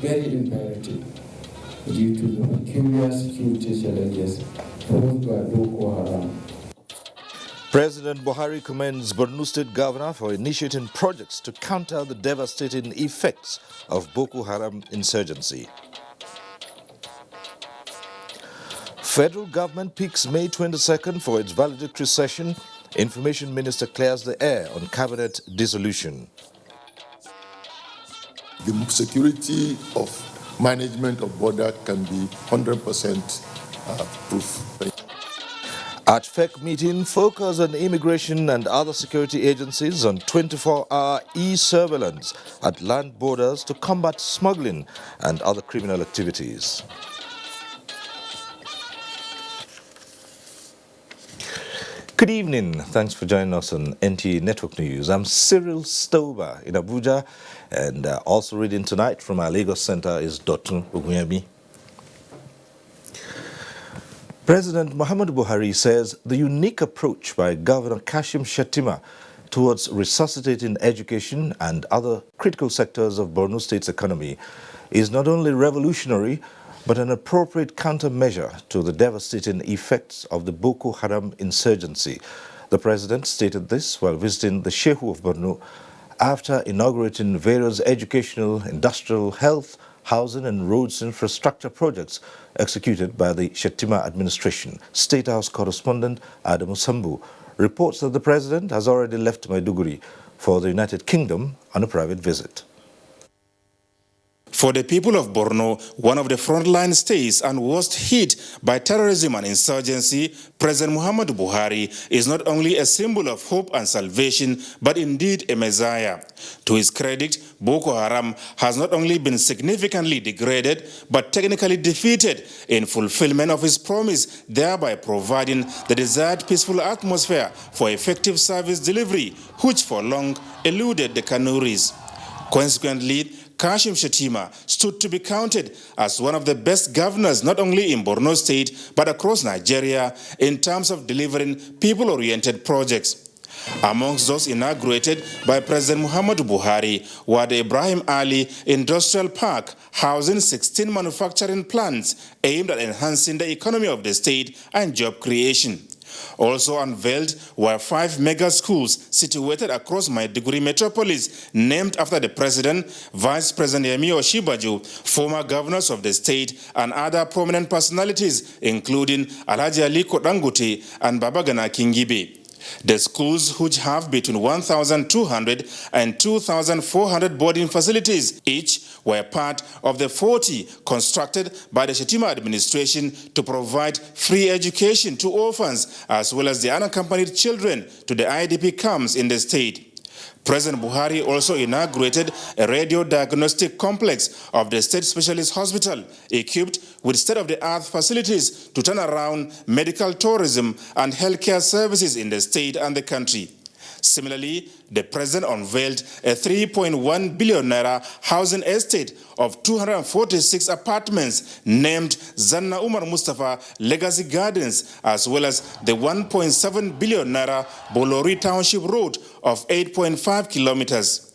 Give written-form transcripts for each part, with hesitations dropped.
very imperative due to the peculiar security challenges posed by Boko Haram. President Buhari commends Borno State Governor for initiating projects to counter the devastating effects of Boko Haram insurgency. Federal government picks May 22nd for its valedictory session. Information Minister clears the air on cabinet dissolution. The security of management of border can be 100% proof. At FEC meeting, focus on immigration and other security agencies on 24-hour e-surveillance at land borders to combat smuggling and other criminal activities. Good evening. Thanks for joining us on NTA Network News. I'm Cyril Stover in Abuja, and also reading tonight from our Lagos Center is Dotun Ogunyemi. President Muhammadu Buhari says the unique approach by Governor Kashim Shettima towards resuscitating education and other critical sectors of Borno State's economy is not only revolutionary, but an appropriate countermeasure to the devastating effects of the Boko Haram insurgency. The president stated this while visiting the Shehu of Borno after inaugurating various educational, industrial, health, housing and roads infrastructure projects executed by the Shettima administration. State House correspondent Adamu Sambu reports that the president has already left Maiduguri for the United Kingdom on a private visit. For the people of Borno, one of the frontline states and worst hit by terrorism and insurgency, President Muhammadu Buhari is not only a symbol of hope and salvation, but indeed a messiah. To his credit, Boko Haram has not only been significantly degraded, but technically defeated in fulfillment of his promise, thereby providing the desired peaceful atmosphere for effective service delivery, which for long eluded the Kanuris. Consequently, Kashim Shettima stood to be counted as one of the best governors not only in Borno State but across Nigeria in terms of delivering people-oriented projects. Amongst those inaugurated by President Muhammadu Buhari were the Ibrahim Ali Industrial Park, housing 16 manufacturing plants aimed at enhancing the economy of the state and job creation. Also unveiled were 5 mega schools situated across Maiduguri metropolis, named after the president, Vice President Yemi Osinbajo, former governors of the state, and other prominent personalities, including Alhaji Aliko Dangote and Babagana Kingibe. The schools, which have between 1,200 and 2,400 boarding facilities each, were part of the 40 constructed by the Shettima administration to provide free education to orphans as well as the unaccompanied children to the IDP camps in the state. President Buhari also inaugurated a radio diagnostic complex of the State Specialist Hospital, equipped with state-of-the-art facilities to turn around medical tourism and healthcare services in the state and the country. Similarly, the president unveiled a 3.1 billion naira housing estate of 246 apartments named Zanna Umar Mustafa Legacy Gardens, as well as the 1.7 billion naira Bolori Township Road of 8.5 kilometers.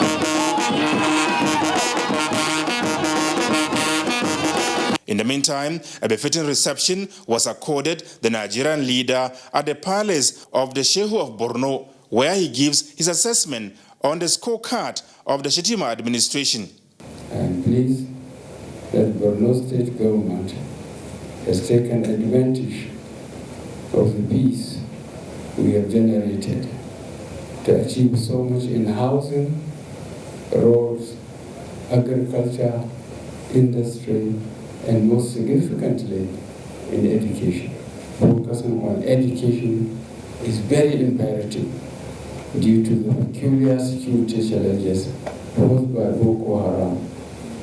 In the meantime, a befitting reception was accorded the Nigerian leader at the palace of the Shehu of Borno, where he gives his assessment on the scorecard of the Shettima administration. I am pleased that Borno State government has taken advantage of the peace we have generated to achieve so much in housing, roads, agriculture, industry, and most significantly in education. Focusing on education is very imperative due to the peculiar security challenges posed by Boko Haram,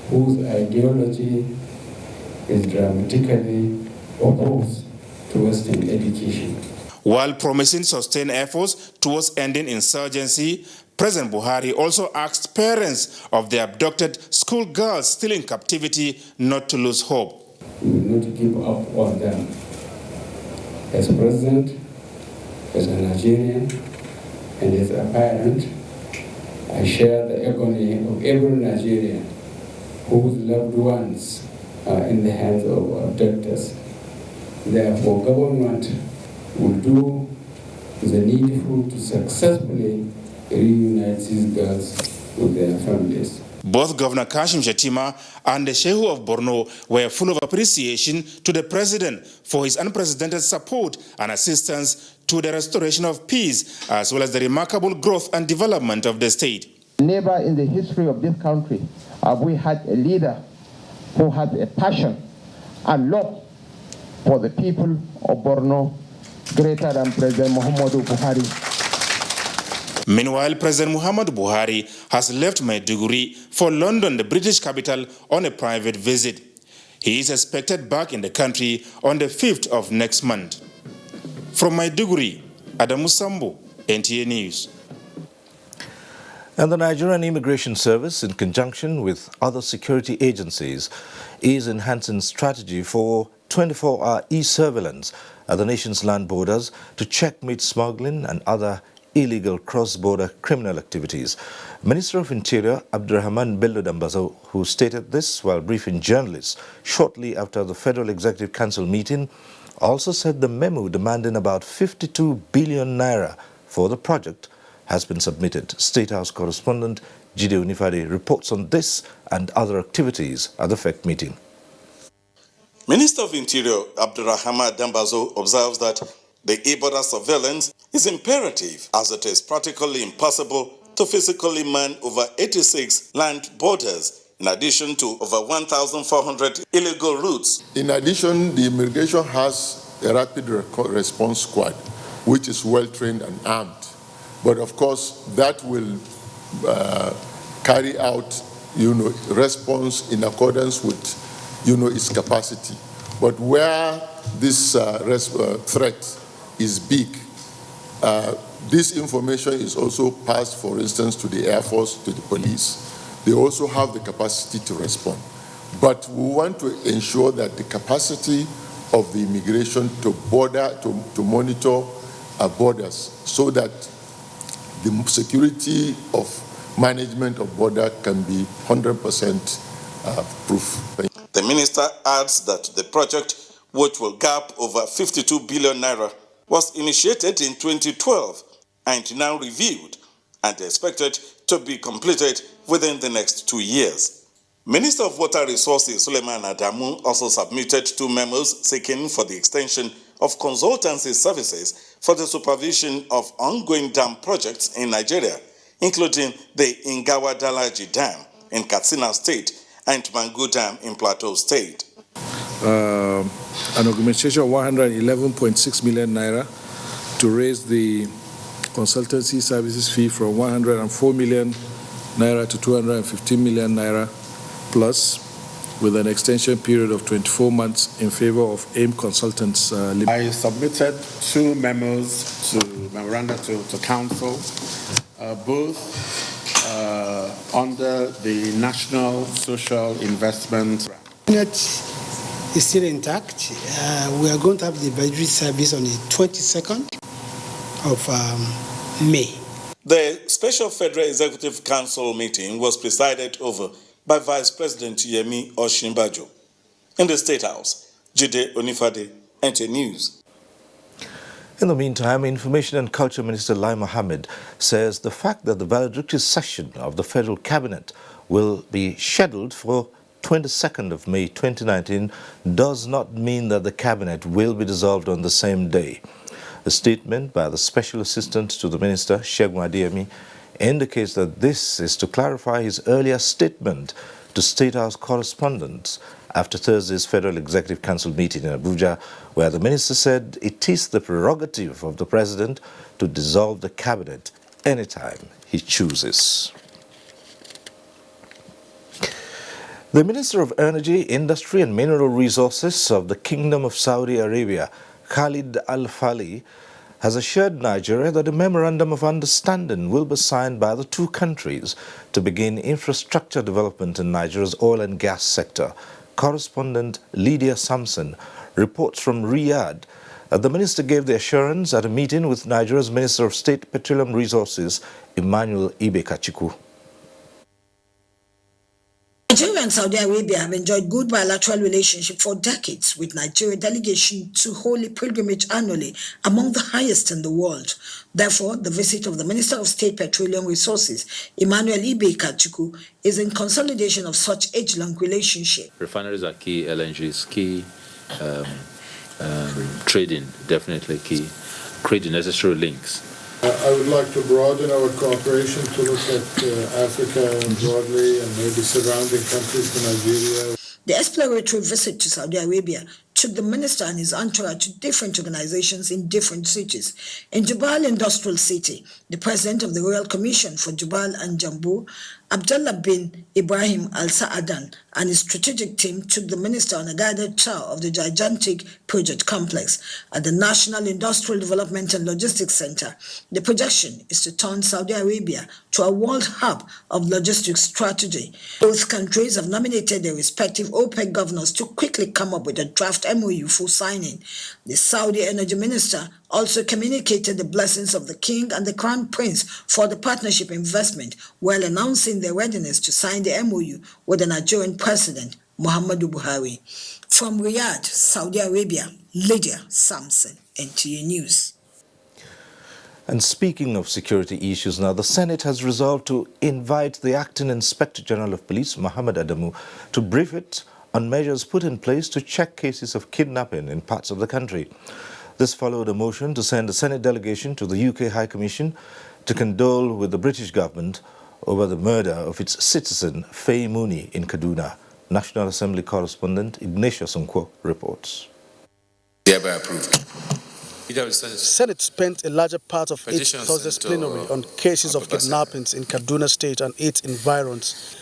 whose ideology is dramatically opposed to Western education. While promising sustained efforts towards ending insurgency, President Buhari also asked parents of the abducted schoolgirls still in captivity not to lose hope. We will not give up on them. As president, as a Nigerian, and as a parent, I share the agony of every Nigerian whose loved ones are in the hands of abductors. Therefore, government will do the needful to successfully reunite these girls with their families. Both Governor Kashim Shettima and the Shehu of Borno were full of appreciation to the president for his unprecedented support and assistance to the restoration of peace, as well as the remarkable growth and development of the state. Never in the history of this country have we had a leader who has a passion and love for the people of Borno greater than President Muhammadu Buhari. Meanwhile, President Muhammadu Buhari has left Maiduguri for London, the British capital, on a private visit. He is expected back in the country on the 5th of next month. From Maiduguri, Adamu Sambo, NTA News. And the Nigerian Immigration Service, in conjunction with other security agencies, is enhancing strategy for 24-hour e-surveillance at the nation's land borders to checkmate smuggling and other illegal cross-border criminal activities. Minister of Interior Abdurrahman Bello Dambazo, who stated this while briefing journalists shortly after the Federal Executive Council meeting, also said the memo demanding about 52 billion naira for the project has been submitted. State House correspondent Jide Onifade reports on this and other activities at the FEC meeting. Minister of Interior Abdurrahman Dambazo observes that the e-border surveillance is imperative as it is practically impossible to physically man over 86 land borders, in addition to over 1,400 illegal routes. In addition, the immigration has a rapid response squad, which is well-trained and armed. But of course, that will carry out, response in accordance with, its capacity. But where this threat is big, this information is also passed, for instance, to the Air Force, to the police. They also have the capacity to respond. But we want to ensure that the capacity of the immigration to monitor our borders, so that the security of management of border can be 100% proof. The minister adds that the project, which will gap over 52 billion naira, was initiated in 2012 and now reviewed and expected to be completed within the next 2 years. Minister of Water Resources Suleiman Adamu also submitted 2 memos seeking for the extension of consultancy services for the supervision of ongoing dam projects in Nigeria, including the Ingawa Dalaji Dam in Katsina State and Mangu Dam in Plateau State. An augmentation of 111.6 million naira to raise the consultancy services fee from 104 million naira to 215 million naira plus, with an extension period of 24 months in favor of AIM Consultants Limited. I submitted 2 memos to memoranda to council, both under the National Social Investment. Is still intact. We are going to have the budget service on the 22nd of May. The Special Federal Executive Council meeting was presided over by Vice President Yemi Osinbajo. In the State House, Jide Onifade, NTA News. In the meantime, Information and Culture Minister Lai Mohammed says the fact that the valedictory session of the Federal Cabinet will be scheduled for 22nd of May 2019 does not mean that the Cabinet will be dissolved on the same day. A statement by the Special Assistant to the Minister, Segun Adeyemi, indicates that this is to clarify his earlier statement to State House correspondents after Thursday's Federal Executive Council meeting in Abuja, where the minister said it is the prerogative of the President to dissolve the Cabinet anytime he chooses. The Minister of Energy, Industry and Mineral Resources of the Kingdom of Saudi Arabia, Khalid Al-Fali, has assured Nigeria that a memorandum of understanding will be signed by the 2 countries to begin infrastructure development in Nigeria's oil and gas sector. Correspondent Lydia Sampson reports from Riyadh that the minister gave the assurance at a meeting with Nigeria's Minister of State Petroleum Resources, Emmanuel Ibekachiku. Nigeria Nigeria and Saudi Arabia have enjoyed good bilateral relationship for decades, with Nigeria delegation to holy pilgrimage annually among the highest in the world. Therefore, the visit of the Minister of State Petroleum Resources, Emmanuel Ibe Kachuku, is in consolidation of such age-long relationship. Refineries are key, LNG is key, trading definitely key, create the necessary links. I would like to broaden our cooperation to look at Africa broadly and maybe surrounding countries to Nigeria. The exploratory visit to Saudi Arabia took the minister and his entourage to different organizations in different cities. In Jubal Industrial City, the president of the Royal Commission for Jubal and Jambu, Abdullah bin Ibrahim Al Sa'adan, and his strategic team took the minister on a guided tour of the gigantic project complex at the National Industrial Development and Logistics Center. The projection is to turn Saudi Arabia to a world hub of logistics strategy. Both countries have nominated their respective OPEC governors to quickly come up with a draft MOU for signing. The Saudi energy minister also communicated the blessings of the king and the crown prince for the partnership investment, while announcing their readiness to sign the MOU with the Nigerian president, Muhammadu Buhari. From Riyadh, Saudi Arabia, Lydia Samson, NTA News. And speaking of security issues now, the Senate has resolved to invite the Acting Inspector General of Police, Mohammed Adamu, to brief it on measures put in place to check cases of kidnapping in parts of the country. This followed a motion to send a Senate delegation to the UK High Commission to condole with the British government over the murder of its citizen, Faye Mooney, in Kaduna. National Assembly correspondent Ignatius Nkwo reports. Hereby approved. Senate spent a larger part of its Thursday's plenary on cases of kidnappings in Kaduna State and its environs.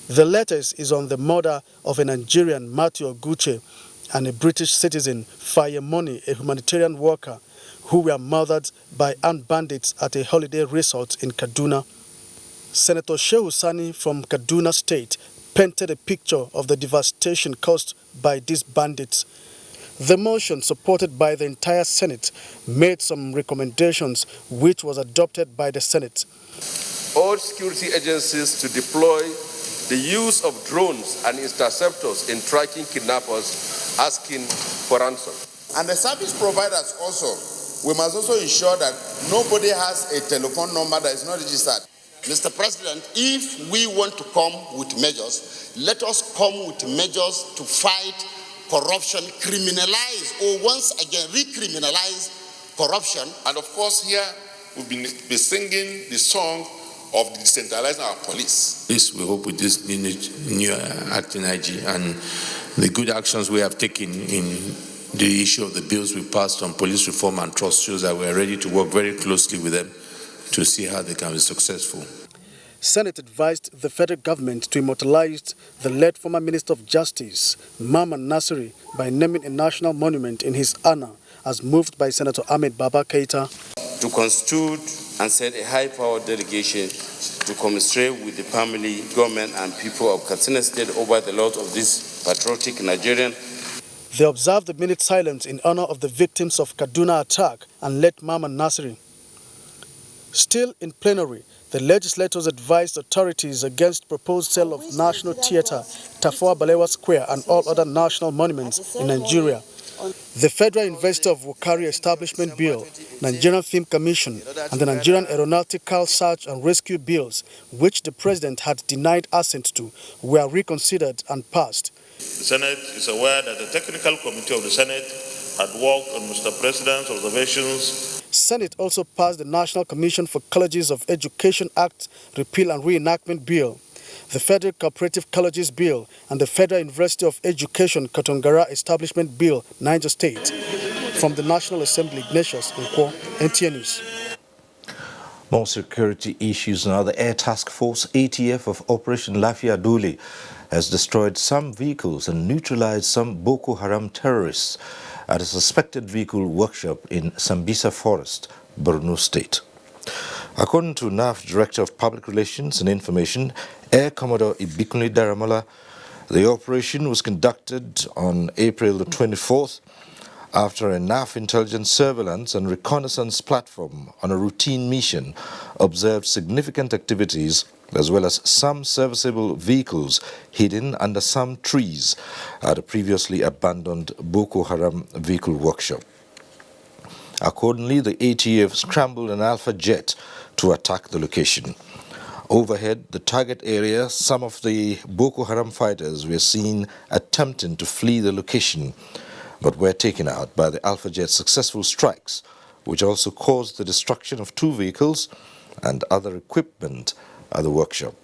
The latest is on the murder of a Nigerian, Matthew Oguche, and a British citizen, Faye Mooney, a humanitarian worker, who were murdered by armed bandits at a holiday resort in Kaduna. Senator Shehu Sani from Kaduna State painted a picture of the devastation caused by these bandits. The motion, supported by the entire Senate, made some recommendations which was adopted by the Senate. All security agencies to deploy the use of drones and interceptors in tracking kidnappers asking for ransom. And the service providers also, we must also ensure that nobody has a telephone number that is not registered. Mr. President, if we want to come with measures, let us come with measures to fight corruption, criminalize, or once again recriminalize corruption. And of course here we've been singing the song of decentralizing our police. This we hope with this new acting IG and the good actions we have taken in the issue of the bills we passed on police reform and trust shows that we are ready to work very closely with them to see how they can be successful. Senate advised the federal government to immortalize the late former Minister of Justice, Maman Nasiri, by naming a national monument in his honor, as moved by Senator Ahmed Baba Keita. To constitute and send a high-powered delegation to commiserate with the family, government, and people of Katsina State over the loss of this patriotic Nigerian. They observed a minute silence in honor of the victims of Kaduna attack and late Maman Nasiri. Still in plenary, the legislators advised authorities against proposed sale of National Theatre, Tafawa Balewa Square, and all other national monuments in Nigeria. The Federal Investor of Wukari Establishment Bill, Nigerian Film Commission, and the Nigerian Aeronautical Search and Rescue Bills, which the President had denied assent to, were reconsidered and passed. The Senate is aware that the Technical Committee of the Senate had worked on Mr. President's observations. Senate also passed the National Commission for Colleges of Education Act Repeal and Reenactment Bill, the Federal Cooperative Colleges Bill, and the Federal University of Education Katongara Establishment Bill, Niger State. From the National Assembly, Ignatius Nkwo, NTA News. More security issues now. The Air Task Force ATF of Operation Lafia Duli has destroyed some vehicles and neutralized some Boko Haram terrorists at a suspected vehicle workshop in Sambisa Forest, Borno State. According to NAF Director of Public Relations and Information, Air Commodore Ibikunle Daramola, the operation was conducted on April the 24th after a NAF intelligence surveillance and reconnaissance platform on a routine mission observed significant activities as well as some serviceable vehicles hidden under some trees at a previously abandoned Boko Haram vehicle workshop. Accordingly, the ATF scrambled an Alpha jet to attack the location. Overhead, the target area, some of the Boko Haram fighters were seen attempting to flee the location, but were taken out by the Alpha jet's successful strikes, which also caused the destruction of 2 vehicles and other equipment at the workshop.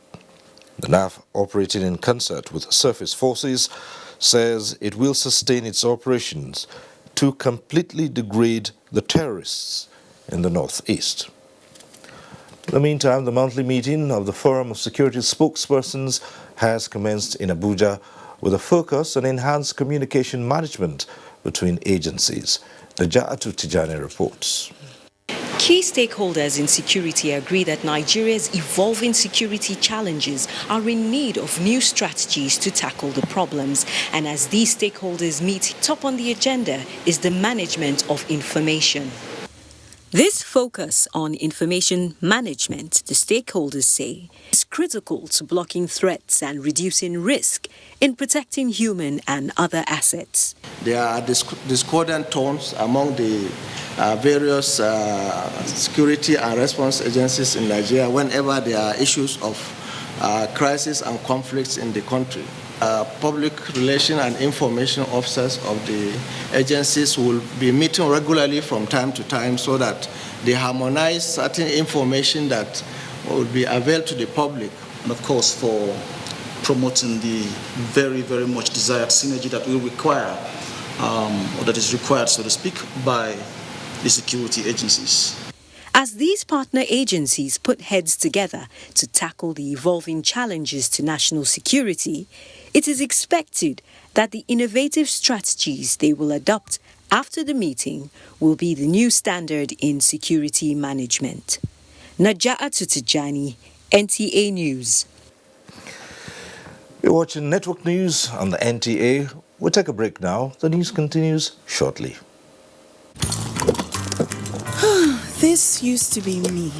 The NAF, operating in concert with surface forces, says it will sustain its operations to completely degrade the terrorists in the northeast. In the meantime, the monthly meeting of the Forum of Security Spokespersons has commenced in Abuja with a focus on enhanced communication management between agencies. Najatu Tijani reports. Key stakeholders in security agree that Nigeria's evolving security challenges are in need of new strategies to tackle the problems. And as these stakeholders meet, top on the agenda is the management of information. This focus on information management, the stakeholders say, is critical to blocking threats and reducing risk in protecting human and other assets. There are discordant tones among the various security and response agencies in Nigeria whenever there are issues of crisis and conflicts in the country. Public relation and information officers of the agencies will be meeting regularly from time to time so that they harmonize certain information that will be available to the public. And of course, for promoting the very, very much desired synergy that we require, or that is required, so to speak, by the security agencies. As these partner agencies put heads together to tackle the evolving challenges to national security, it is expected that the innovative strategies they will adopt after the meeting will be the new standard in security management. Najatu Tijani, NTA News. You're watching Network News on the NTA. We'll take a break now. The news continues shortly. This used to be me.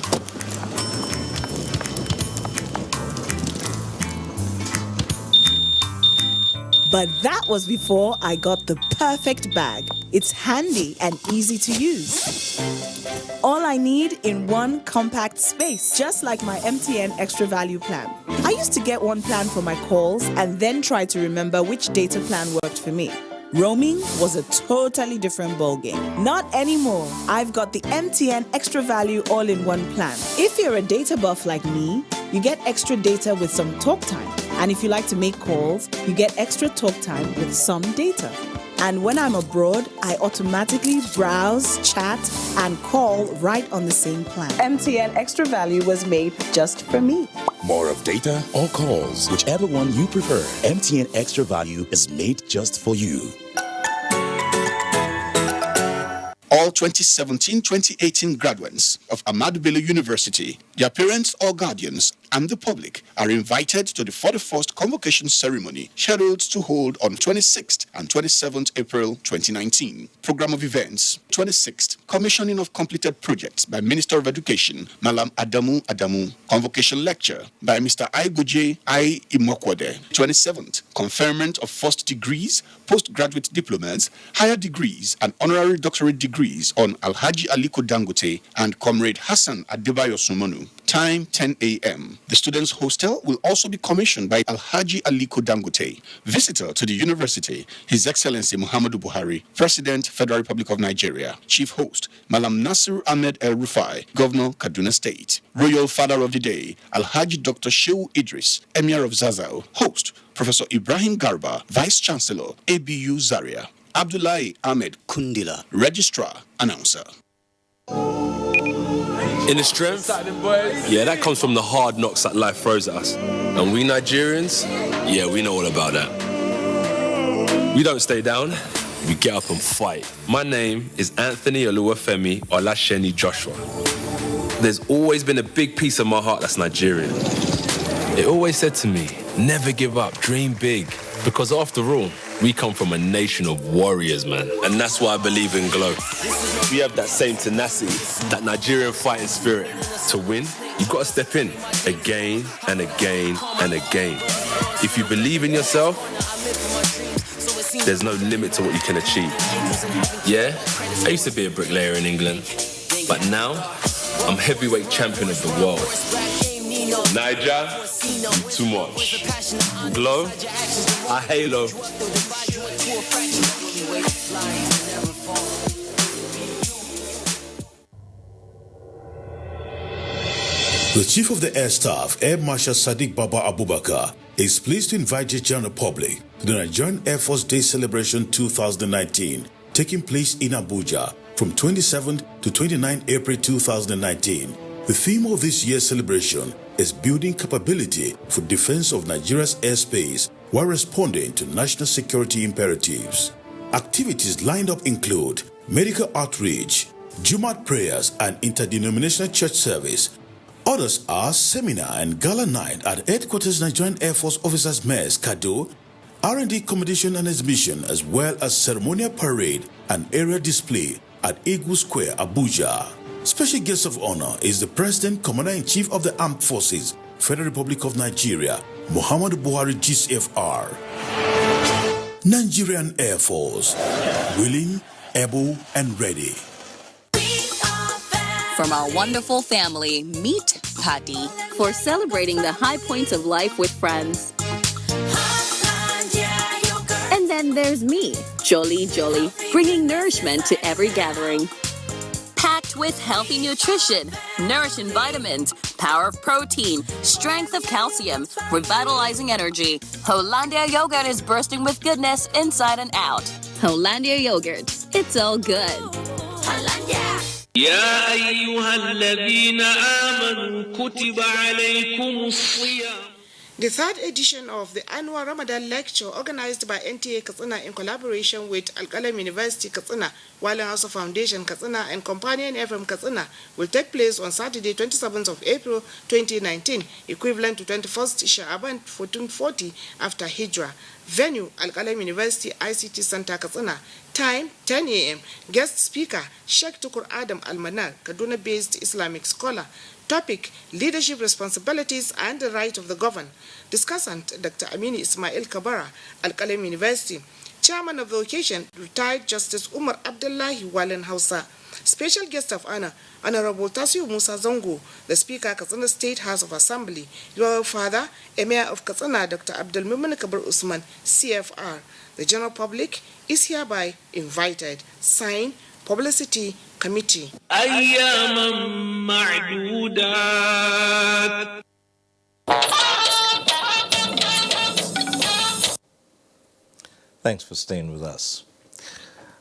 But that was before I got the perfect bag. It's handy and easy to use. All I need in one compact space, just like my MTN Extra Value plan. I used to get one plan for my calls and then try to remember which data plan worked for me. Roaming was a totally different ballgame. Not anymore. I've got the MTN Extra Value all-in-one plan. If you're a data buff like me, you get extra data with some talk time. And if you like to make calls, you get extra talk time with some data. And when I'm abroad, I automatically browse, chat, and call right on the same plan. MTN Extra Value was made just for me. More of data or calls, whichever one you prefer. MTN Extra Value is made just for you. All 2017-2018 graduates of Ahmadu Bello University, their parents or guardians, and the public are invited to the 41st convocation ceremony scheduled to hold on 26th and 27th April 2019. Program of events: 26th, commissioning of completed projects by Minister of Education, Malam Adamu. Convocation lecture by Mr. Aiguje I. Imokwode. 27th, conferment of first degrees, postgraduate diplomas, higher degrees, and honorary doctorate degrees on Alhaji Aliko Dangote and Comrade Hassan Adebayo Sumonu. Time 10 a.m. The students' hostel will also be commissioned by Alhaji Aliko Dangote. Visitor to the university, His Excellency Muhammadu Buhari, President, Federal Republic of Nigeria. Chief host, Malam Nasir Ahmed El Rufai, Governor, Kaduna State. Royal Father of the Day, Alhaji Dr. Shehu Idris, Emir of Zazao. Host, Professor Ibrahim Garba, Vice Chancellor, ABU Zaria. Abdullahi Ahmed Kundila, Registrar, Announcer. In the strength, yeah, that comes from the hard knocks that life throws at us. And we Nigerians, yeah, we know all about that. We don't stay down, we get up and fight. My name is Anthony Oluwafemi Olasheni Joshua. There's always been a big piece of my heart that's Nigerian. It always said to me, never give up, dream big. Because after all, we come from a nation of warriors, man. And that's why I believe in Glow. We have that same tenacity, that Nigerian fighting spirit to win you've got to step in again and again and again. If you believe in yourself, there's no limit to what you can achieve. Yeah, I used to be a bricklayer in England, but now I'm heavyweight champion of the world. Niger, you too much. Glow, I halo. The Chief of the Air Staff, Air Marshal Sadiq Baba Abubakar, is pleased to invite the general public to the Nigerian Air Force Day Celebration 2019, taking place in Abuja from 27th to 29 April 2019. The theme of this year's celebration is building capability for defense of Nigeria's airspace while responding to national security imperatives. Activities lined up include medical outreach, Jumat prayers and interdenominational church service. Others are seminar and gala night at Headquarters Nigerian Air Force Officers Mess, Kado, R&D competition and exhibition, as well as ceremonial parade and area display at Eagle Square, Abuja. Special guest of honor is the President, Commander-in-Chief of the Armed Forces, Federal Republic of Nigeria, Muhammadu Buhari GCFR. Nigerian Air Force, willing, able, and ready. From our wonderful family, meet Patty for celebrating the high points of life with friends. And then there's me, Jolly, bringing nourishment to every gathering. Packed with healthy nutrition, nourishing vitamins, power of protein, strength of calcium, revitalizing energy, Hollandia yogurt is bursting with goodness inside and out. Hollandia yogurt, it's all good. Hollandia. يا أيها الذين آمنوا كتب عليكم الصيام. The third edition of the annual Ramadan lecture organized by NTA Katsina in collaboration with Al-Qalam University Katsina, Walen House Foundation Katsina and Companion FM Katsina will take place on Saturday 27th of April 2019, equivalent to 21st Sha'aban 1440 after Hijrah. Venue, Al-Qalam University ICT Center Katsina. Time, 10 a.m. Guest speaker, Sheikh Tukur Adam Al-Manar, Kaduna-based Islamic scholar. Topic, leadership responsibilities and the right of the governed. Discussant, Dr. Amini Ismail Kabara, Al-Qalam University. Chairman of the occasion, retired Justice Umar Abdullahi Walen Hausa. Special guest of honor, Honorable Tasiu Musa Zongo, the Speaker, Katsina State House of Assembly. Your father, Emir of Katsina, Dr. Abdul Mumin Kabir Usman, CFR. The general public is hereby invited. Signed, Publicity Committee. أياما معدودات. Thanks for staying with us.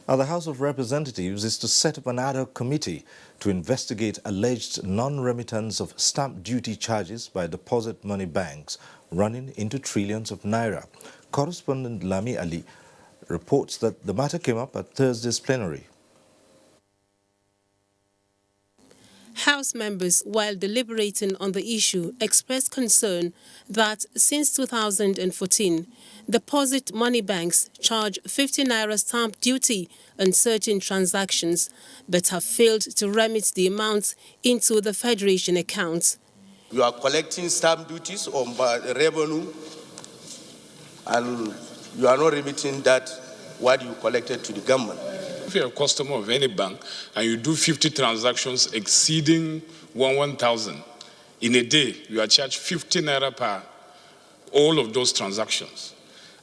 Now, the House of Representatives is to set up an ad hoc committee to investigate alleged non-remittance of stamp duty charges by deposit money banks running into trillions of naira. Correspondent Lami Ali reports that the matter came up at Thursday's plenary. House members, while deliberating on the issue, expressed concern that since 2014, deposit money banks charge 50 naira stamp duty on certain transactions, but have failed to remit the amounts into the Federation accounts. You are collecting stamp duties on revenue, and you are not remitting that what you collected to the government. If you're a customer of any bank and you do 50 transactions exceeding 1,000 in a day, you are charged 50 naira per all of those transactions.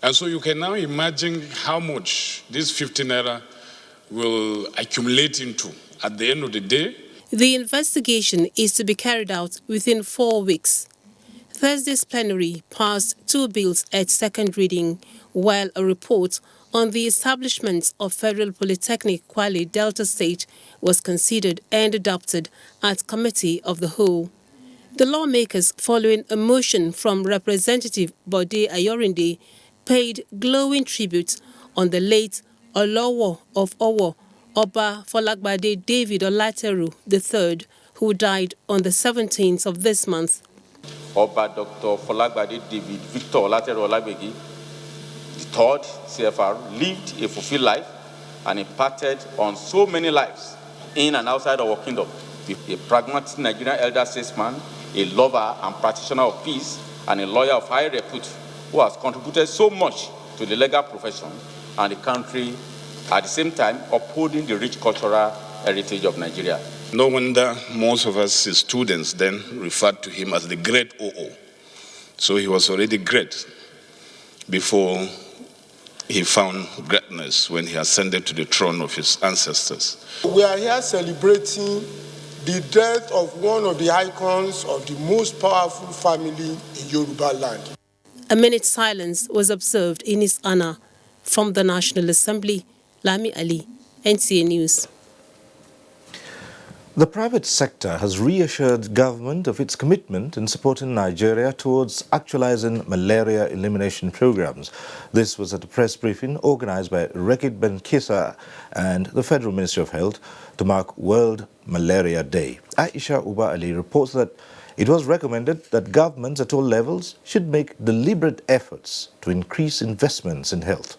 And so you can now imagine how much this 50 naira will accumulate into at the end of the day. The investigation is to be carried out within 4 weeks. Thursday's plenary passed 2 bills at second reading, while a report on the establishment of Federal Polytechnic Kwale Delta State was considered and adopted at Committee of the Whole. The lawmakers, following a motion from Representative Bode Ayorinde, paid glowing tribute on the late Olowo of Owo, Oba Folagbade David Olateru III, who died on the 17th of this month. Oba Dr. Folagbade David Victor Olateru Olagbegi, the third CFR, lived a fulfilled life and impacted on so many lives in and outside our kingdom. A pragmatic Nigerian elder statesman, a lover and practitioner of peace, and a lawyer of high repute who has contributed so much to the legal profession and the country, at the same time upholding the rich cultural heritage of Nigeria. No wonder most of us, his students, then referred to him as the great OO. So he was already great before he found greatness when he ascended to the throne of his ancestors. We are here celebrating the death of one of the icons of the most powerful family in Yoruba land. A minute's silence was observed in his honor from the National Assembly. Lami Ali, NTA News. The private sector has reassured government of its commitment in supporting Nigeria towards actualizing malaria elimination programs. This was at a press briefing organized by Rekit Ben-Kisa and the Federal Ministry of Health to mark World Malaria Day. Aisha Uba Ali reports that it was recommended that governments at all levels should make deliberate efforts to increase investments in health.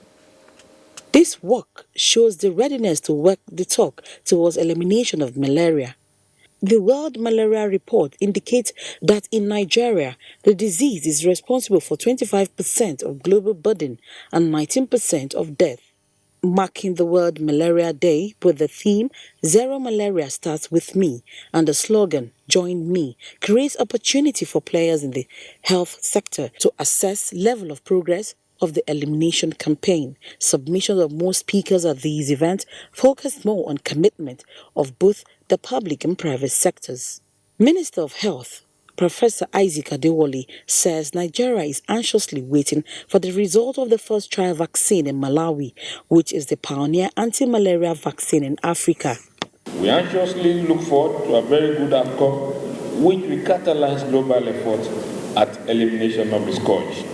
This work shows the readiness to work the talk towards elimination of malaria. The World Malaria Report indicates that in Nigeria, the disease is responsible for 25% of global burden and 19% of death. Marking the World Malaria Day with the theme Zero Malaria Starts With Me and the slogan Join Me creates opportunity for players in the health sector to assess level of progress of the elimination campaign. Submissions of most speakers at these events focused more on commitment of both the public and private sectors. Minister of Health Professor Isaac Adewale says Nigeria is anxiously waiting for the result of the first trial vaccine in Malawi, which is the pioneer anti-malaria vaccine in Africa. We anxiously look forward to a very good outcome, which will catalyze global efforts at elimination of the scourge.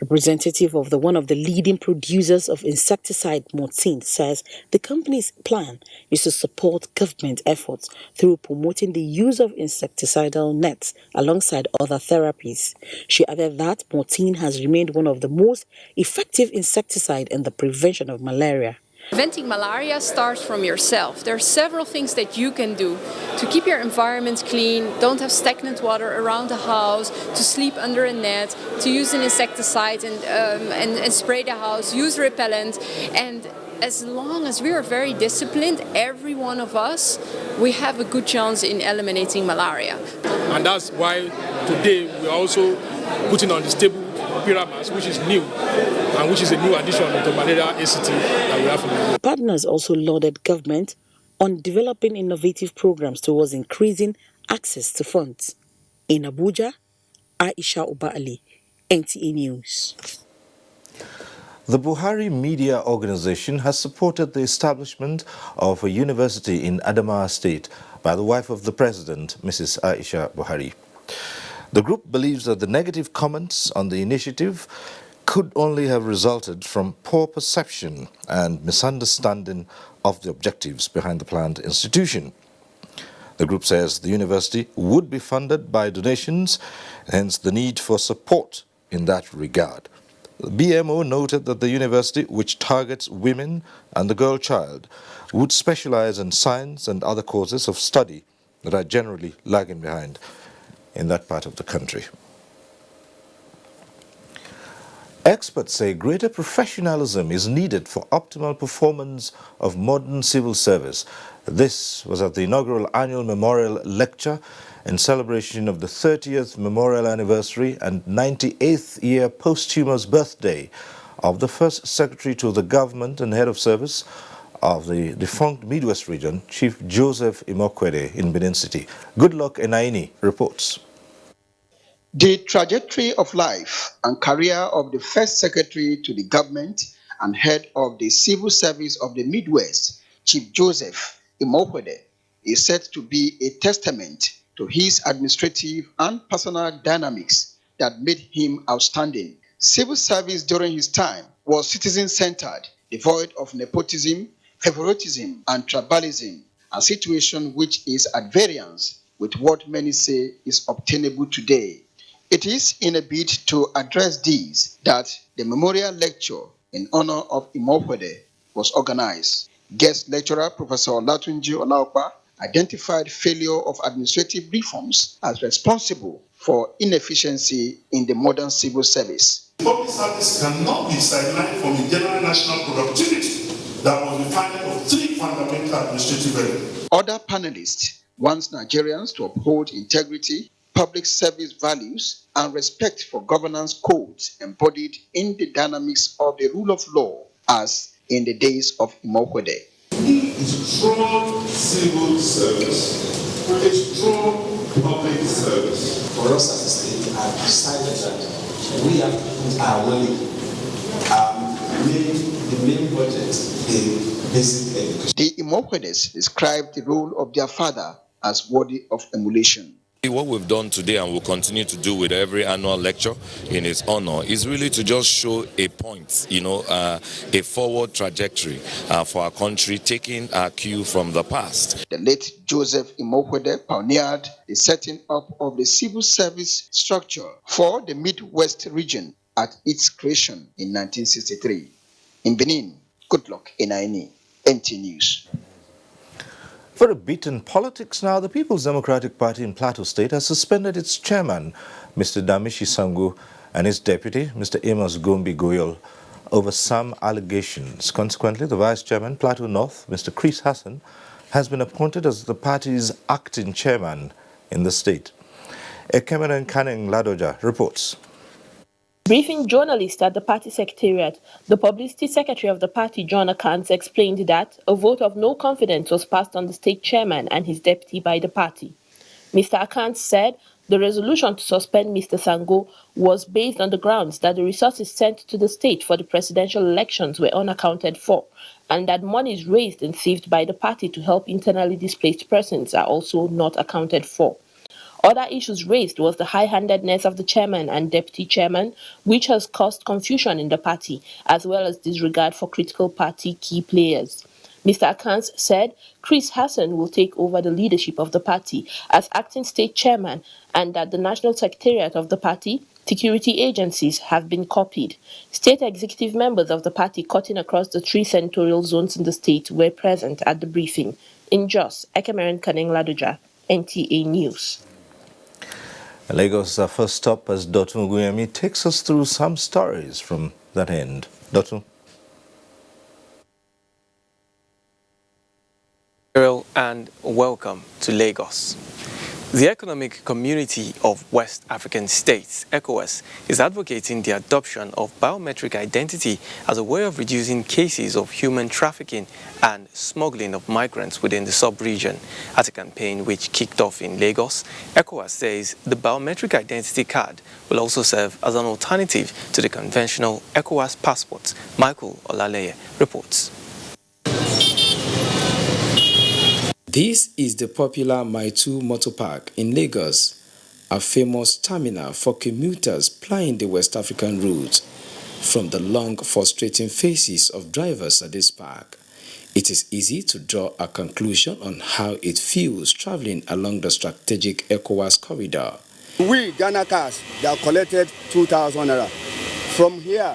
Representative of one of the leading producers of insecticide, Mortin, says the company's plan is to support government efforts through promoting the use of insecticidal nets alongside other therapies. She added that Mortin has remained one of the most effective insecticide in the prevention of malaria. Preventing malaria starts from yourself. There are several things that you can do to keep your environment clean, don't have stagnant water around the house, to sleep under a net, to use an insecticide and spray the house, use repellent. And as long as we are very disciplined, every one of us, we have a good chance in eliminating malaria. And that's why today we're also putting on the stable pyramids, which is new, and which is a new addition to malaria ACT that we have in Nigeria. Partners also lauded government on developing innovative programs towards increasing access to funds. In Abuja, Aisha Uba Ali, NTA News. The Buhari Media Organization has supported the establishment of a university in Adamawa State by the wife of the president, Mrs. Aisha Buhari. The group believes that the negative comments on the initiative could only have resulted from poor perception and misunderstanding of the objectives behind the planned institution. The group says the university would be funded by donations, hence the need for support in that regard. The BMO noted that the university, which targets women and the girl child, would specialize in science and other courses of study that are generally lagging behind in that part of the country. Experts say greater professionalism is needed for optimal performance of modern civil service. This was at the inaugural annual memorial lecture in celebration of the 30th memorial anniversary and 98th year posthumous birthday of the first secretary to the government and head of service of the defunct Midwest region, Chief Joseph Imokwede in Benin City. Goodluck Enaini reports. The trajectory of life and career of the first secretary to the government and head of the civil service of the Midwest, Chief Joseph Imokwede, is said to be a testament to his administrative and personal dynamics that made him outstanding. Civil service during his time was citizen-centered, devoid of nepotism, favoritism, and tribalism, a situation which is at variance with what many say is obtainable today. It is in a bid to address these that the memorial lecture in honor of Imokwede was organized. Guest lecturer Professor Olatunji Olaokpa identified failure of administrative reforms as responsible for inefficiency in the modern civil service. Public service cannot be sidelined from the general national productivity that was the finding of three fundamental administrative elements. Other panelists want Nigerians to uphold integrity, public service values, and respect for governance codes embodied in the dynamics of the rule of law as in the days of Imokwede. A strong civil service, a strong public service. For us as a state, I've decided that we have put our money, made the main budget in basic education. The Imokwedes described the role of their father as worthy of emulation. What we've done today and will continue to do with every annual lecture in his honor is really to just show a point, a forward trajectory for our country, taking our cue from the past. The late Joseph Imokwede pioneered the setting up of the civil service structure for the Midwest region at its creation in 1963. In Benin, Goodluck Enaini, NT News. For a bit in politics now, the People's Democratic Party in Plateau State has suspended its chairman, Mr. Damishi Sango, and his deputy, Mr. Amos Gombi Goyal, over some allegations. Consequently, the vice chairman, Plateau North, Mr. Chris Hassan, has been appointed as the party's acting chairman in the state. Cameron Canning Ladoja reports. Briefing journalists at the party secretariat, the publicity secretary of the party, John Akans, explained that a vote of no confidence was passed on the state chairman and his deputy by the party. Mr. Akans said the resolution to suspend Mr. Sango was based on the grounds that the resources sent to the state for the presidential elections were unaccounted for, and that monies raised and saved by the party to help internally displaced persons are also not accounted for. Other issues raised was the high-handedness of the chairman and deputy chairman, which has caused confusion in the party, as well as disregard for critical party key players. Mr. Akans said Chris Hassan will take over the leadership of the party as acting state chairman, and that the national secretariat of the party, security agencies have been copied. State executive members of the party cutting across the three senatorial zones in the state were present at the briefing. In Jos, Cameron Canning Ladoja, NTA News. Lagos, our first stop as Dotun Guyemi takes us through some stories from that end. Dotun. And welcome to Lagos. The Economic Community of West African States, ECOWAS, is advocating the adoption of biometric identity as a way of reducing cases of human trafficking and smuggling of migrants within the sub-region. At a campaign which kicked off in Lagos, ECOWAS says the biometric identity card will also serve as an alternative to the conventional ECOWAS passports. Michael Olaleye reports. This is the popular Maitu Motor Park in Lagos, a famous terminal for commuters plying the West African route. From the long, frustrating faces of drivers at this park, it is easy to draw a conclusion on how it feels traveling along the strategic ECOWAS corridor. We, Ghana cars, they have collected 2,000 naira. From here,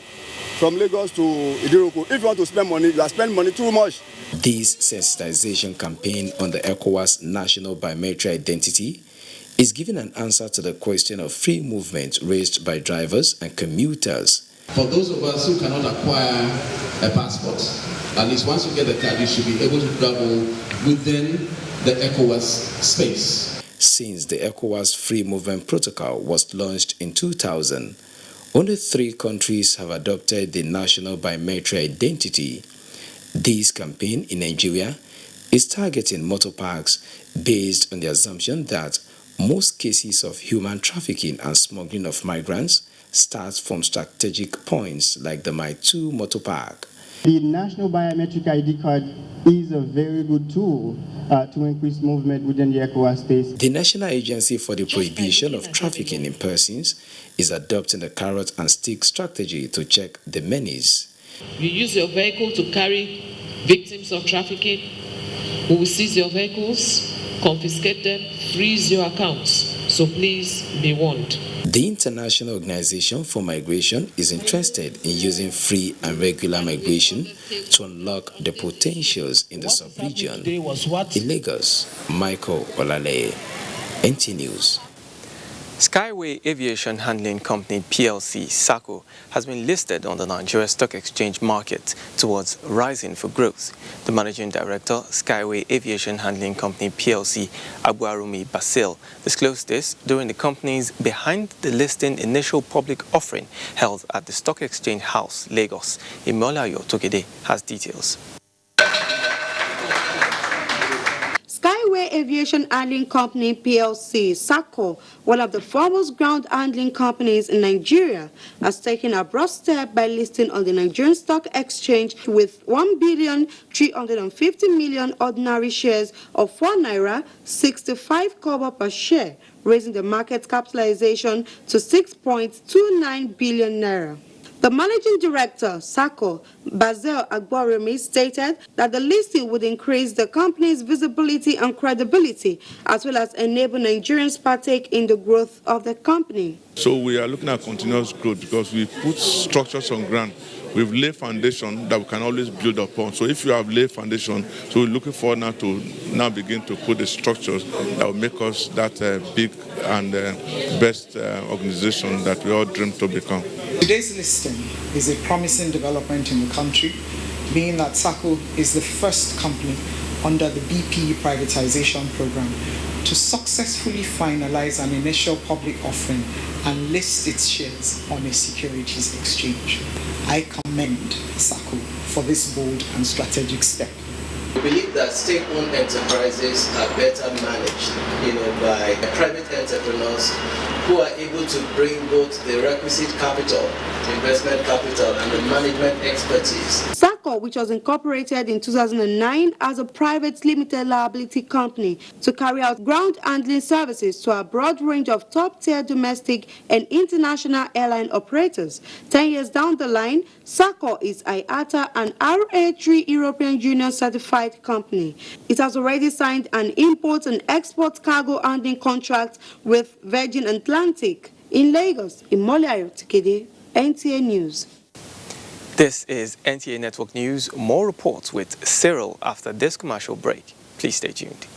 from Lagos to Idiruku, if you want to spend money, you are spending money too much. This sensitization campaign on the ECOWAS national biometric identity is giving an answer to the question of free movement raised by drivers and commuters. For those of us who cannot acquire a passport, at least once you get the card, you should be able to travel within the ECOWAS space. Since the ECOWAS free movement protocol was launched in 2000, only 3 countries have adopted the national biometric identity. This campaign in Nigeria is targeting motor parks based on the assumption that most cases of human trafficking and smuggling of migrants start from strategic points like the Maitu Motor Park. The National Biometric ID card is a very good tool to increase movement within the ECOWAS space. The National Agency for the Prohibition of Trafficking in Persons is adopting a carrot and stick strategy to check the menace. You use your vehicle to carry victims of trafficking. We will seize your vehicles, confiscate them, freeze your accounts, So please be warned. The International Organization for Migration is interested in using free and regular migration to unlock the potentials in the sub-region. In Lagos, Michael Olale, NT News. Skyway Aviation Handling Company PLC (SACO) has been listed on the Nigeria Stock Exchange market towards rising for growth. The Managing Director, Skyway Aviation Handling Company PLC, Abuarumi Basil, disclosed this during the company's behind the listing initial public offering held at the Stock Exchange House, Lagos. Imolayo Tokede has details. Skyway Aviation Handling Company PLC, SACO, one of the foremost ground handling companies in Nigeria, has taken a broad step by listing on the Nigerian Stock Exchange with 1,350,000,000 ordinary shares of 4 naira 65 kobo per share, raising the market capitalization to 6.29 billion naira. The Managing Director, SACO, Basil Agboremi, stated that the listing would increase the company's visibility and credibility, as well as enable Nigerians partake in the growth of the company. So we are looking at continuous growth because we put structures on ground. We've laid foundation that we can always build upon. So if you have laid foundation, so we're looking forward now to begin to put the structures that will make us that big and best organization that we all dream to become. Today's listing is a promising development in the country, being that SACO is the first company under the BP privatization program to successfully finalize an initial public offering and list its shares on a securities exchange. I commend SACO for this bold and strategic step. We believe that state-owned enterprises are better managed, by private entrepreneurs who are able to bring both the requisite capital, investment capital, and the management expertise. SACO, which was incorporated in 2009 as a private limited liability company to carry out ground handling services to a broad range of top-tier domestic and international airline operators. 10 years down the line, SACO is IATA and RA3 European Union certified company. It has already signed an import and export cargo handling contract with Virgin Atlantic. In Lagos, Imolayo Tikede, NTA News. This is NTA Network News. More reports with Cyril after this commercial break. Please stay tuned.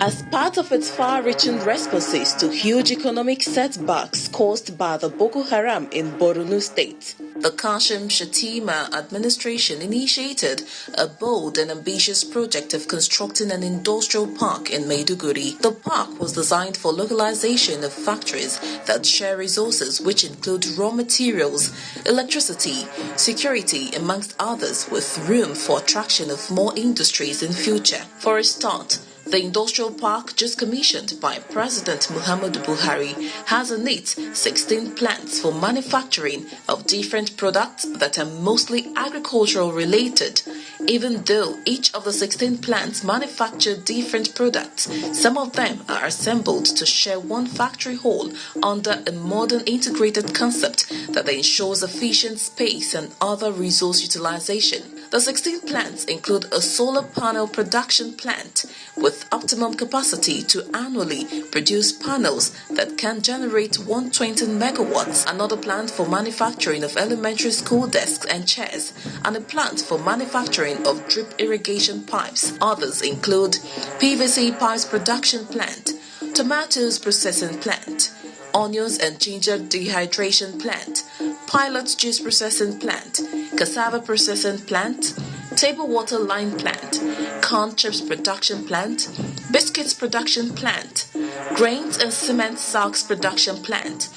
As part of its far-reaching responses to huge economic setbacks caused by the Boko Haram in Borno State, the Kashim Shettima administration initiated a bold and ambitious project of constructing an industrial park in Maiduguri. The park was designed for localization of factories that share resources which include raw materials, electricity, security, amongst others, with room for attraction of more industries in future. For a start, the industrial park, just commissioned by President Muhammadu Buhari, has in it 16 plants for manufacturing of different products that are mostly agricultural related. Even though each of the 16 plants manufacture different products, some of them are assembled to share one factory hall under a modern integrated concept that ensures efficient space and other resource utilization. The 16 plants include a solar panel production plant with optimum capacity to annually produce panels that can generate 120 megawatts, another plant for manufacturing of elementary school desks and chairs, and a plant for manufacturing of drip irrigation pipes. Others include PVC pipes production plant, tomatoes processing plant, onions and ginger dehydration plant, pilot juice processing plant, cassava processing plant, table water line plant, corn chips production plant, biscuits production plant, grains and cement sacks production plant,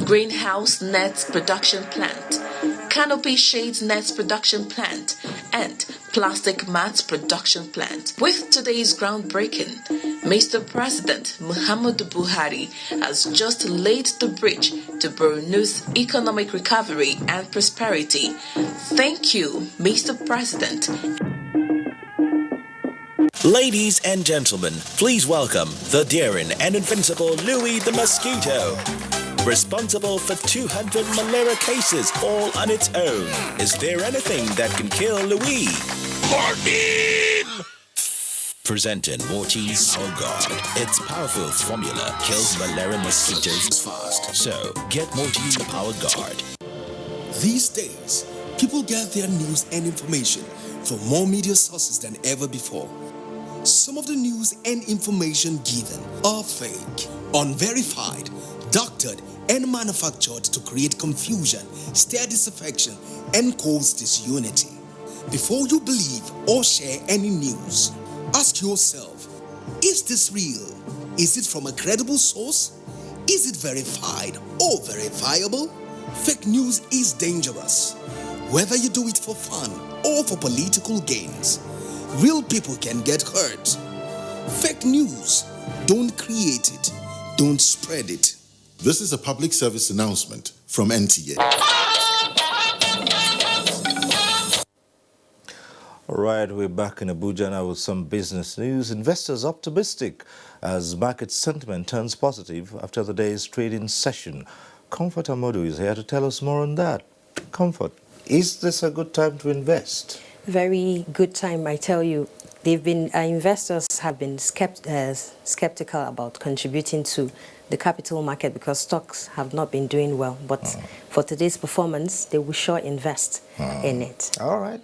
greenhouse nets production plant, canopy shades nets production plant, and plastic mats production plant. With today's groundbreaking, Mr. President Muhammadu Buhari has just laid the bridge to Borno's economic recovery and prosperity. Thank you, Mr. President. Ladies and gentlemen, please welcome the daring and invincible Louis the Mosquito. Responsible for 200 malaria cases all on its own. Is there anything that can kill Louis? Morphine! Presenting Mortine's Power Guard. Its powerful formula kills malaria mosquitoes fast. So, get Mortine's Power Guard. These days, people get their news and information from more media sources than ever before. Some of the news and information given are fake, unverified, doctored, and manufactured to create confusion, stir disaffection, and cause disunity. Before you believe or share any news, ask yourself, is this real? Is it from a credible source? Is it verified or verifiable? Fake news is dangerous. Whether you do it for fun or for political gains, real people can get hurt. Fake news, don't create it, don't spread it. This is a public service announcement from NTA. All right, we're back in Abuja now with some business news. Investors optimistic as market sentiment turns positive after the day's trading session. Comfort Amodu is here to tell us more on that. Comfort, is this a good time to invest? Very good time, I tell you. They've been investors have been skeptical about contributing to the capital market because stocks have not been doing well. But for today's performance, they will sure invest in it. All right.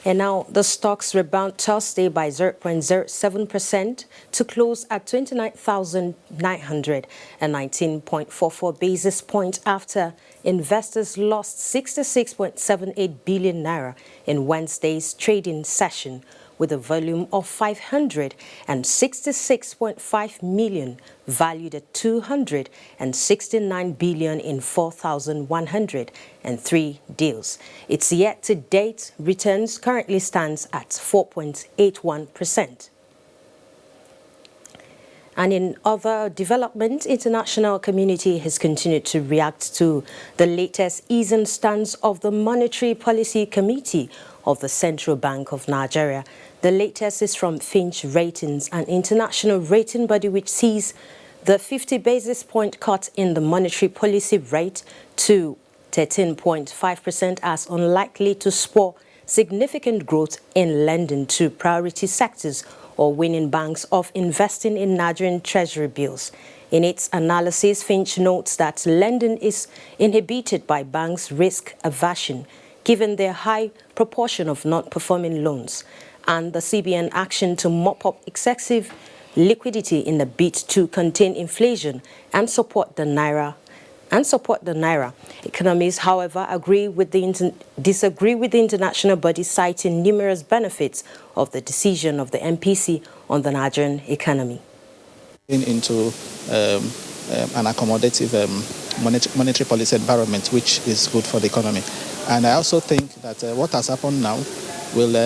And now the stocks rebound Thursday by 0.07% to close at 29,919.44 basis points after investors lost 66.78 billion naira in Wednesday's trading session, with a volume of 566.5 million valued at 269 billion in 4,103 deals. Its year-to-date returns currently stands at 4.81%. And in other development, international community has continued to react to the latest easing stance of the Monetary Policy Committee of the Central Bank of Nigeria. The latest is from Finch Ratings, an international rating body which sees the 50 basis point cut in the monetary policy rate to 13.5% as unlikely to spur significant growth in lending to priority sectors or winning banks of investing in Nigerian treasury bills. In its analysis, Finch notes that lending is inhibited by banks' risk aversion, given their high proportion of non-performing loans, and the CBN action to mop up excessive liquidity in the bid to contain inflation and support the naira. Economists, however, disagree with the international body, citing numerous benefits of the decision of the MPC on the Nigerian economy. Into an accommodative monetary policy environment, which is good for the economy. And I also think that what has happened now will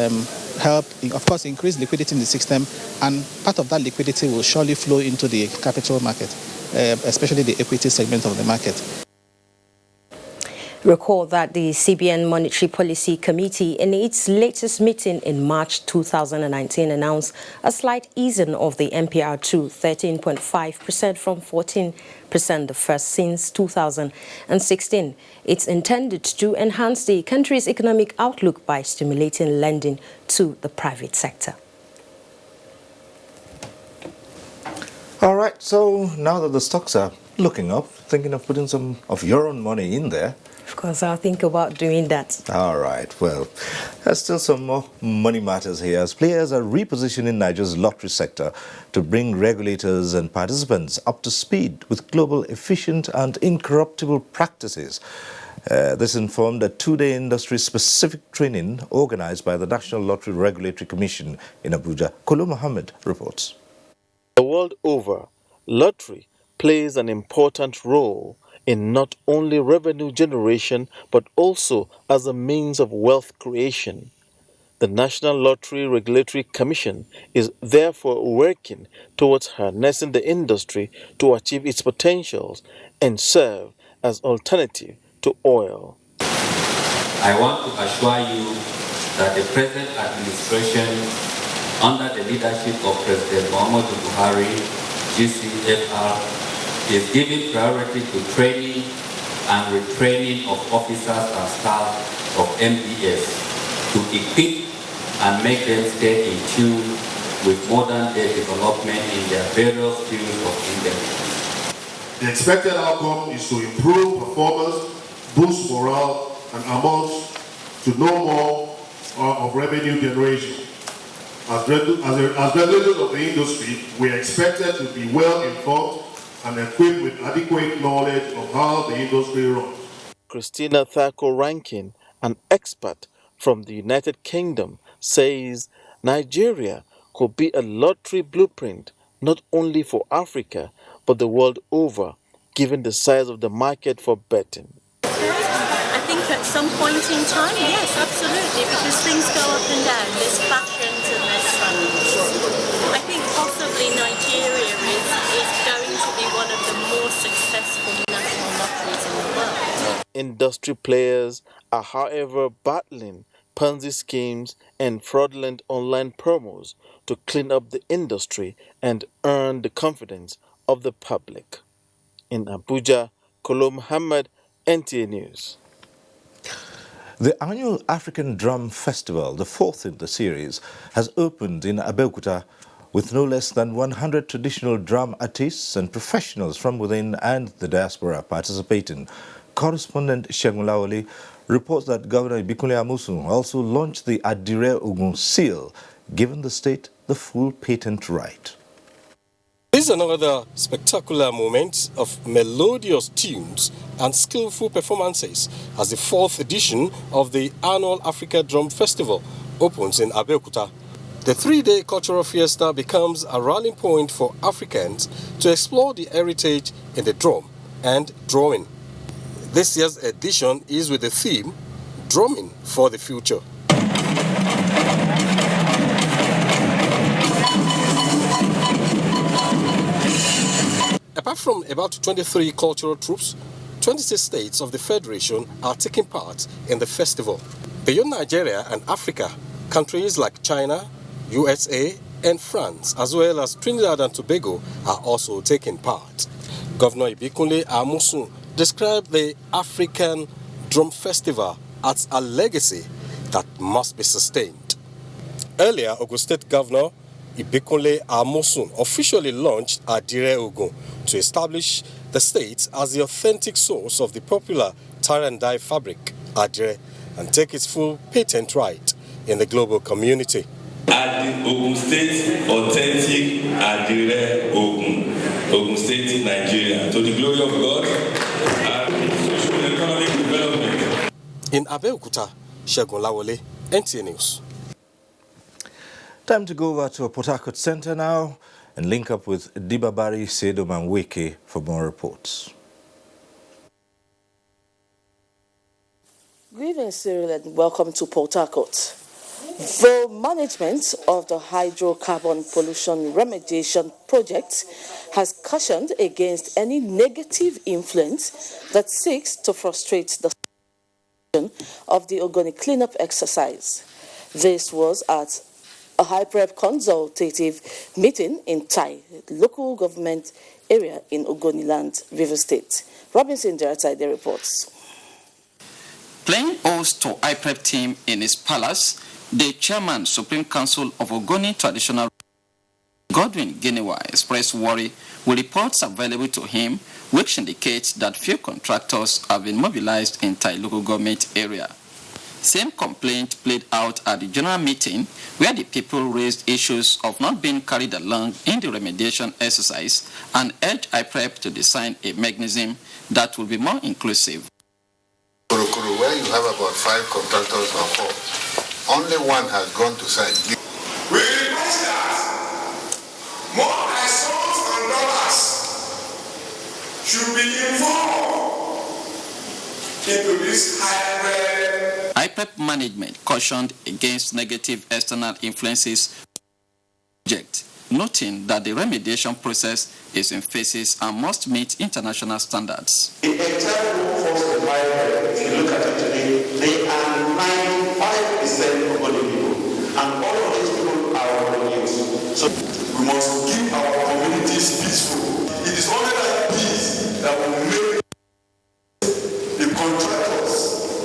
help, of course, increase liquidity in the system, and part of that liquidity will surely flow into the capital market, especially the equity segment of the market. Recall that the CBN Monetary Policy Committee, in its latest meeting in March 2019, announced a slight easing of the MPR to 13.5% from 14%, the first since 2016. It's intended to enhance the country's economic outlook by stimulating lending to the private sector. All right, so now that the stocks are looking up, thinking of putting some of your own money in there? Of course, I'll think about doing that. All right, well, there's still some more money matters here as players are repositioning Nigeria's lottery sector to bring regulators and participants up to speed with global efficient and incorruptible practices. This informed a two-day industry-specific training organized by the National Lottery Regulatory Commission in Abuja. Kolo Mohammed reports. The world over, lottery plays an important role in not only revenue generation but also as a means of wealth creation. The National Lottery Regulatory Commission is therefore working towards harnessing the industry to achieve its potentials and serve as alternative to oil. I want to assure you that the present administration under the leadership of President Muhammadu Buhari, GCFR, is giving priority to training and retraining of officers and staff of MBS to equip and make them stay in tune with modern day development in their various fields of endeavor. The expected outcome is to improve performance, boost morale, and amount to no more of revenue generation. As regulators of the industry, we are expected to be well informed and equipped with adequate knowledge of how the industry runs. Christina Thako Rankin, an expert from the United Kingdom, says Nigeria could be a lottery blueprint not only for Africa but the world over, given the size of the market for betting. I think at some point in time, yes, absolutely, because things go up and down. There's fashions and there's funds. I think possibly Nigeria is going to be one of the more successful national lotteries in the world. Industry players are, however, battling Ponzi schemes and fraudulent online promos to clean up the industry and earn the confidence of the public. In Abuja, Kolo Muhammad, NTA News. The annual African Drum Festival, the fourth in the series, has opened in Abuja with no less than 100 traditional drum artists and professionals from within and the diaspora participating. Correspondent Segun Lawale reports that Governor Ibikunle Amosun also launched the Adire Ogun seal, giving the state the full patent right. This is another spectacular moment of melodious tunes and skillful performances as the fourth edition of the annual Africa Drum Festival opens in Abeokuta. The three-day cultural fiesta becomes a rallying point for Africans to explore the heritage in the drum and drumming. This year's edition is with the theme, Drumming for the Future. Apart from about 23 cultural troupes, 26 states of the Federation are taking part in the festival. Beyond Nigeria and Africa, countries like China, USA, and France, as well as Trinidad and Tobago, are also taking part. Governor Ibikunle Amosun described the African Drum Festival as a legacy that must be sustained. Earlier, Ogun State Governor Ibikunle Amosun officially launched Adire Ogun to establish the state as the authentic source of the popular tie-and-dye fabric, Adire, and take its full patent right in the global community. Ogun State authentic Adire Ogun, Ogun State, Nigeria, to the glory of God and social and economic development. In Abeokuta, Segun Lawale, NTA News. Time to go over to Port Harcourt Centre now and link up with Dibabari Sedomanweke for more reports. Greetings, Cyril, and welcome to Port Harcourt. The management of the hydrocarbon pollution remediation project has cautioned against any negative influence that seeks to frustrate the of the Ogoni cleanup exercise. This was at a high-prep consultative meeting in Tai, local government area in Ogoniland, River State. Robinson Deratai, the reports. Playing host to IPREP team in his palace, the chairman, Supreme Council of Ogoni Traditional Godwin Ginewa expressed worry with reports available to him which indicates that few contractors have been mobilized in Tai local government area. Same complaint played out at the general meeting where the people raised issues of not being carried along in the remediation exercise and urged IPREP to design a mechanism that will be more inclusive. Where you have about 5 contractors or 4, only one has gone to site. We request that more than sons and daughters should be involved into this high-level. IPREP management cautioned against negative external influences project, noting that the remediation process is in phases and must meet international standards. The entire workforce of IPREP, if you look at it today, they are 95% of the people, and all of these people are must keep our communities peaceful. It is only that peace that will make the contractors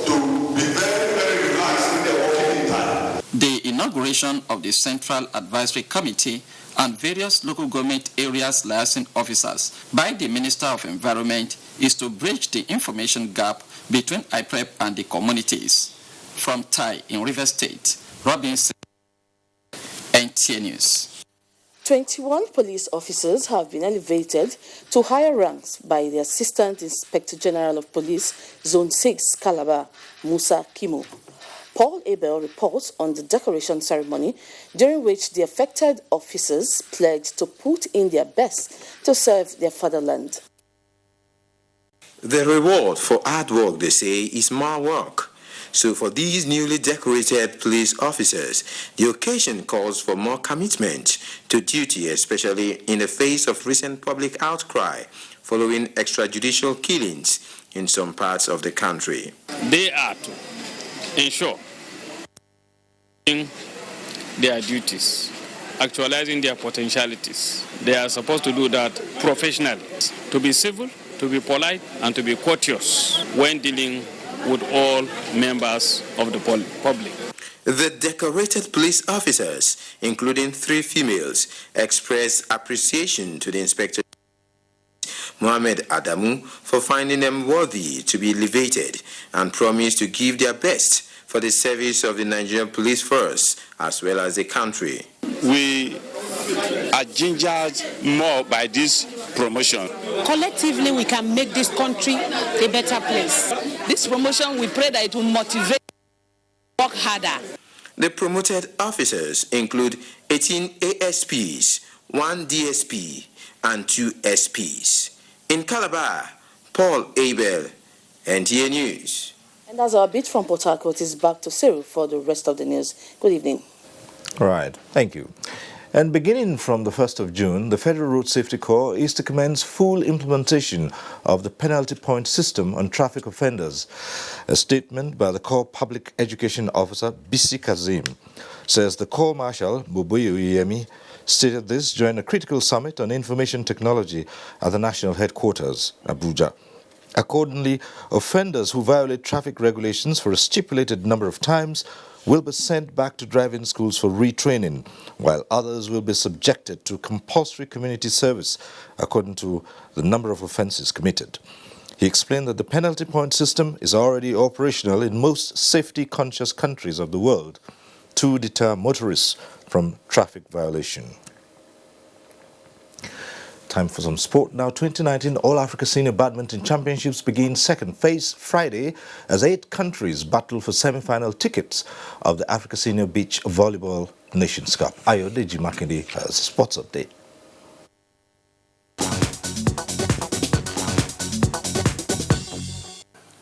to be very, very relaxed in their working time. The inauguration of the Central Advisory Committee and various local government areas liaison officers by the Minister of Environment is to bridge the information gap between IPREP and the communities. From Tai in River State, Robinson, NTA News. 21 police officers have been elevated to higher ranks by the Assistant Inspector General of Police, Zone 6, Calabar, Musa Kimo. Paul Abel reports on the decoration ceremony, during which the affected officers pledged to put in their best to serve their fatherland. The reward for hard work, they say, is more work. So for these newly decorated police officers, the occasion calls for more commitment to duty, especially in the face of recent public outcry following extrajudicial killings in some parts of the country. They are to ensure their duties, actualizing their potentialities. They are supposed to do that professionally, to be civil, to be polite, and to be courteous when dealing with all members of the public. The decorated police officers, including 3 females, expressed appreciation to the Inspector Mohamed Adamu for finding them worthy to be elevated and promised to give their best for the service of the Nigerian police force as well as the country. We are gingered more by this promotion. Collectively, we can make this country a better place. This promotion, we pray that it will motivate to work harder. The promoted officers include 18 ASPs, 1 DSP, and 2 SPs. In Calabar, Paul Abel, NTA News. And as our bit from Port Harcourt is back to Cyril for the rest of the news. Good evening. All right, thank you. And beginning from the 1st of June, the Federal Road Safety Corps is to commence full implementation of the penalty point system on traffic offenders. A statement by the Corps Public Education Officer, Bisi Kazim, says the Corps Marshal, Bubuyu Yemi, stated this during a critical summit on information technology at the national headquarters, Abuja. Accordingly, offenders who violate traffic regulations for a stipulated number of times will be sent back to driving schools for retraining, while others will be subjected to compulsory community service according to the number of offences committed. He explained that the penalty point system is already operational in most safety-conscious countries of the world to deter motorists from traffic violation. Time for some sport now. 2019 All-Africa Senior Badminton Championships begin second phase Friday as 8 countries battle for semi-final tickets of the Africa Senior Beach Volleyball Nations Cup. Ayodeji Makinde has a sports update.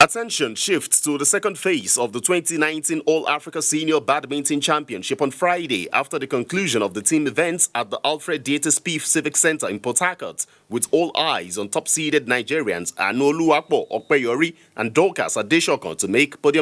Attention shifts to the second phase of the 2019 All-Africa Senior Badminton Championship on Friday after the conclusion of the team events at the Alfred Dieter Spieth Civic Center in Port Harcourt, with all eyes on top-seeded Nigerians Anolu Akpo Okpeyori and Dorcas Adeshokon to make podium